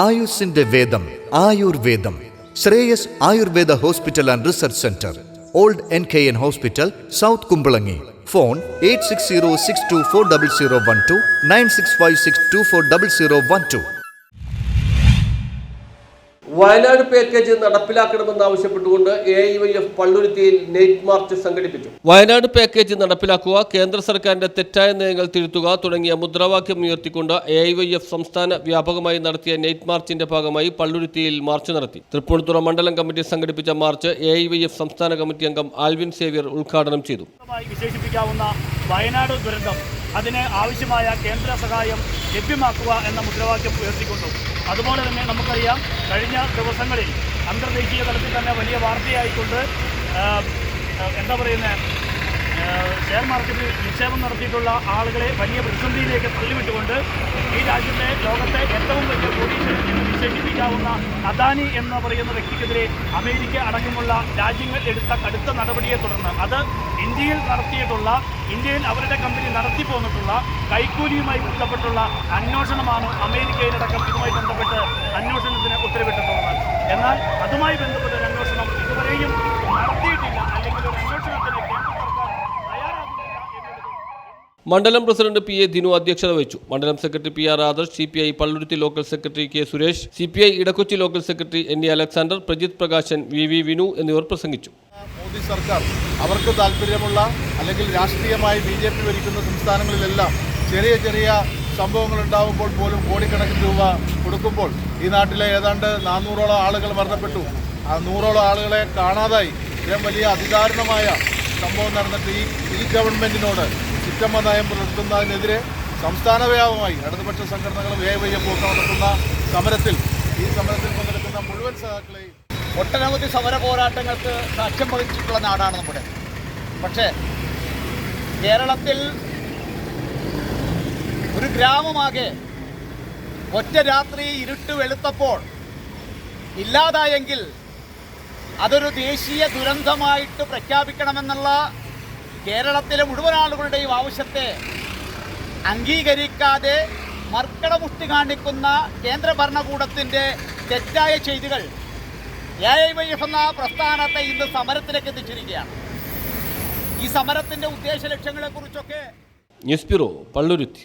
ആയുസിന്റെ വേദം ആയുർവേദം. Shreyas Ayurveda hospital and research centre, old NKN hospital, south Kumbalanghi. Phone 8606240012 9656240012. Wayanad package നടപ്പിലാക്കണമെന്നാവശ്യപ്പെട്ടുകൊണ്ട് AIYF പള്ളുരുത്തിയിൽ നൈറ്റ് മാർച്ച് സംഘടിപ്പിച്ചു. വയനാട് പാക്കേജ് നടപ്പിലാക്കുക, കേന്ദ്ര സർക്കാരിന്റെ തെറ്റായ നയങ്ങൾ തിരുത്തുക തുടങ്ങിയ മുദ്രാവാക്യം ഉയർത്തിക്കൊണ്ട് AIYF സംസ്ഥാന വ്യാപകമായി നടത്തിയ നൈറ്റ് മാർച്ചിന്റെ ഭാഗമായി പള്ളുരുത്തിയിൽ മാർച്ച് നടത്തി. തൃപ്പൂണിത്തുറ മണ്ഡലം കമ്മിറ്റി സംഘടിപ്പിച്ച മാർച്ച് AIYF സംസ്ഥാന കമ്മിറ്റി അംഗം ആൽവിൻ സേവ്യർ ഉദ്ഘാടനം ചെയ്തു. വിശേഷിപ്പിക്കാവുന്ന വയനാട് ദുരന്തം, അതിന് ആവശ്യമായ കേന്ദ്ര സഹായം ലഭ്യമാക്കുക എന്ന മുദ്രാവാക്യം ഉയർത്തിക്കൊണ്ടു. അതുപോലെ തന്നെ നമുക്കറിയാം, കഴിഞ്ഞ ദിവസങ്ങളിൽ അന്തർദേശീയ തലത്തിൽ തന്നെ വലിയ വാർത്തയായിക്കൊണ്ട് ഷെയർ മാർക്കറ്റിൽ നിക്ഷേപം നടത്തിയിട്ടുള്ള ആളുകളെ വലിയ പ്രതിസന്ധിയിലേക്ക് തള്ളിവിട്ടുകൊണ്ട് ഈ രാജ്യത്തെ ലോകത്തെ ഏറ്റവും വലിയ കോടീശ്വരൻ എന്ന് വിശേഷിപ്പിക്കാവുന്ന അദാനി എന്ന് പറയുന്ന വ്യക്തിക്കെതിരെ അമേരിക്ക അടക്കമുള്ള രാജ്യങ്ങൾ എടുത്ത കടുത്ത നടപടിയെ തുടർന്ന് അത് ഇന്ത്യയിൽ ഇന്ത്യയിൽ അവരുടെ കമ്പനി നടത്തിപ്പോന്നിട്ടുള്ള കൈക്കൂലിയുമായി ബന്ധപ്പെട്ടുള്ള അന്വേഷണമാണ് അമേരിക്കയിലടക്കം ഇതുമായി ബന്ധപ്പെട്ട് അന്വേഷണത്തിന് ഉത്തരവിട്ടിട്ടുള്ളത്. എന്നാൽ അതുമായി ബന്ധപ്പെട്ട ഒരു അന്വേഷണം ഇതുവരെയും നടത്തിയിട്ടില്ല, അല്ലെങ്കിൽ ഒരു അന്വേഷണത്തിന് കേന്ദ്ര സർക്കാർ തയ്യാറാകുന്നില്ല എന്നുള്ളത്. മണ്ഡലം പ്രസിഡന്റ് PA ദിനു അധ്യക്ഷത വഹിച്ചു. മണ്ഡലം secretary PR Adarsh, CPI Palluruthy local secretary K Suresh, CPI Edakochi local secretary NE Alexander, Prajith Prakashan, VV Vinu എന്നിവർ പ്രസംഗിച്ചു. മോദി സർക്കാർ അവർക്ക് താല്പര്യമുള്ള അല്ലെങ്കിൽ രാഷ്ട്രീയമായി BJP ഭരിക്കുന്ന സംസ്ഥാനങ്ങളിലെല്ലാം ചെറിയ ചെറിയ സംഭവങ്ങൾ ഉണ്ടാകുമ്പോൾ പോലും കോടിക്കണക്കിന് രൂപ കൊടുക്കുമ്പോൾ ഈ നാട്ടിലെ ഏതാണ്ട് 400ഓളം ആളുകൾ മരണപ്പെട്ടു. ആ 100ഓളം ആളുകളെ കാണാതായി. ഇത്രയും വലിയ അതിദാരുണമായ സംഭവം നടന്നിട്ട് ഈ ഗവൺമെൻറ്റിനോട് ചിറ്റമ്മ നയം പുലർത്തുന്നതിനെതിരെ സംസ്ഥാന വ്യാപകമായി ഇടതുപക്ഷ സംഘടനകളും AIYF ഒക്കെ നടത്തുന്ന സമരത്തിൽ പങ്കെടുക്കുന്ന മുഴുവൻ സഹാക്കളെയും ഒട്ടനവധി സമര പോരാട്ടങ്ങൾക്ക് സാക്ഷ്യം വഹിച്ചിട്ടുള്ള നാടാണ് നമ്മുടെ. പക്ഷേ കേരളത്തിൽ ഒരു ഗ്രാമമാകെ ഒറ്റ രാത്രി ഇരുട്ട് വെളുത്തപ്പോൾ ഇല്ലാതായെങ്കിൽ അതൊരു ദേശീയ ദുരന്തമായിട്ട് പ്രഖ്യാപിക്കണമെന്നുള്ള കേരളത്തിലെ മുഴുവൻ ആളുകളുടെയും ആവശ്യത്തെ അംഗീകരിക്കാതെ മർക്കടമുഷ്ടി കാണിക്കുന്ന കേന്ദ്ര ഭരണകൂടത്തിൻ്റെ തെറ്റായ ചെയ്തികൾ AIYF എന്ന പ്രസ്ഥാനത്തെ ഇന്ന് സമരത്തിലേക്ക് എത്തിച്ചിരിക്കുകയാണ്. ഈ സമരത്തിൻ്റെ ഉദ്ദേശ ലക്ഷ്യങ്ങളെക്കുറിച്ചൊക്കെ ന്യൂസ് ബ്യൂറോ, പള്ളുരുത്തി.